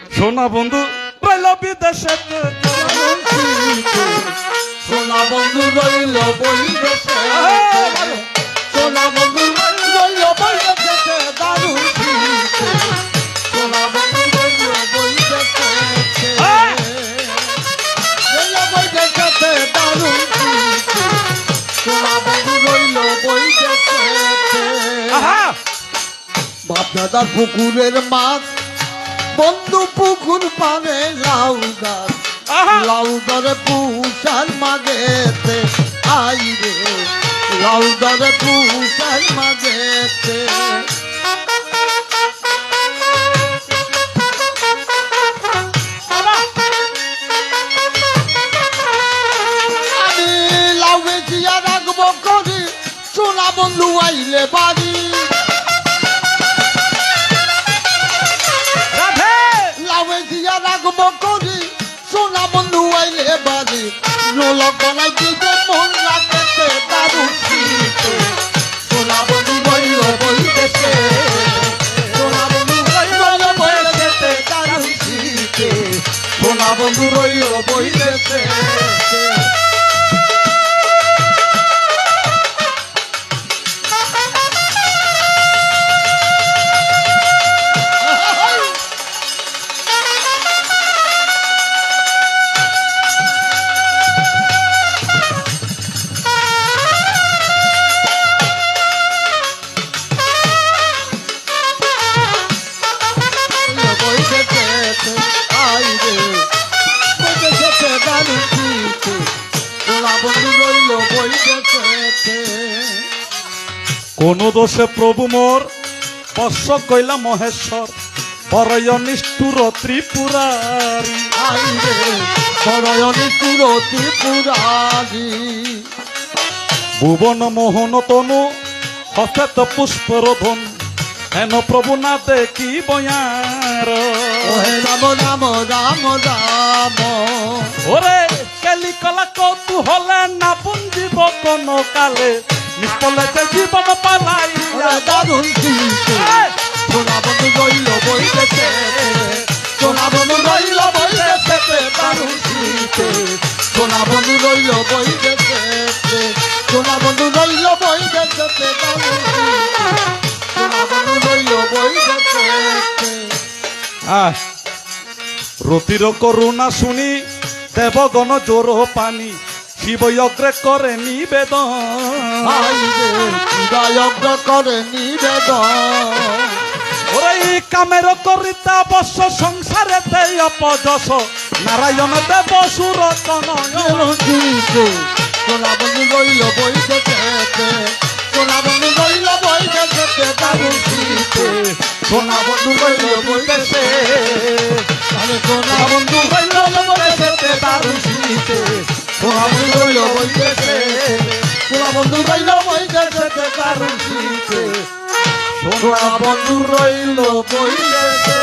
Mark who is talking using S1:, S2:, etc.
S1: সোনা বন্ধু রইল বিদেশে,
S2: সোনা বন্ধু রইল বৈদেশে, সোনা বন্ধু রইল বৈদেশে দারুণ শীতে, সোনা বন্ধু রইল বৈদেশে, রইল বৈদেশে দারুণ শীতে, সোনা বন্ধু রইল বৈদেশে। বাপদাদার পুকুরের মাছ বন্ধু পুকুর পানে লাউ গাছ, লাউ দরে পুষার মাঝেতে আই রে, লাউ দরে পুষার মাঝেতে। আমি লাউ বেচিয়া রাখবো করি, সোনা বন্ধু আইলে বাড়ি, রাখবো করি সোনা বন্ধু আইলে বাড়ি, নোলক বানাই দিতে মন রাখতে দারুণ শীতে, সোনা বন্ধু রইল বৈদেশে, সোনা বন্ধু রইল বৈদেশে দারুণ শীতে, সোনা বন্ধু রইল বৈদেশে।
S1: কোন দোষে প্রভু মোর বর্ষ কইলা মহেশ্বর, বড়ই নিষ্ঠুর ত্রিপুরারি,
S2: বড়ই নিষ্ঠুর ত্রিপুরারি,
S1: ভুবন মোহন তনু হস্তেত পুষ্পরধন, হেন প্রভু না দেখি বয়ার,
S2: রাম রাম রাম রাম,
S1: ওরে কেলি কলা কৌতু হলে না পুঞ্জিব কোন কালে, নিষ্পলেতে জীবন পালাই
S2: দারুণ শীতে, সোনা বন্ধু রইল বৈদেশে, সোনা বন্ধু রইল বৈদেশে দারুণ শীতে, সোনা বন্ধু রইল বৈদেশে, সোনা বন্ধু রইল বৈদেশে দারুণ শীতে, সোনা বন্ধু রইল বৈদেশে।
S1: রতির করুণা শুনি দেবগণ জোর পানি, শিব অগ্রে করে নিবেদন,
S2: যজ্ঞ করে নিবেদন,
S1: ওরে কামের করিতে অবশ্য সংসারে অপযশ, নারায়ণ দেব সুর তনয়,
S2: সোনা বন্ধু রইল বৈদেশে, সোনা বন্ধু রইল বৈদেশে দারুণ শীতে, সোনা বন্ধু রইল বৈদেশে, সোনা বন্ধু রইল বৈদেশে দারুণ শীতে, সোনা বন্ধু রইল বৈদেশে, সোনা বন্ধু রইল বৈদেশে দারুণ শীতে, সোনা বন্ধু রইল বৈদেশে।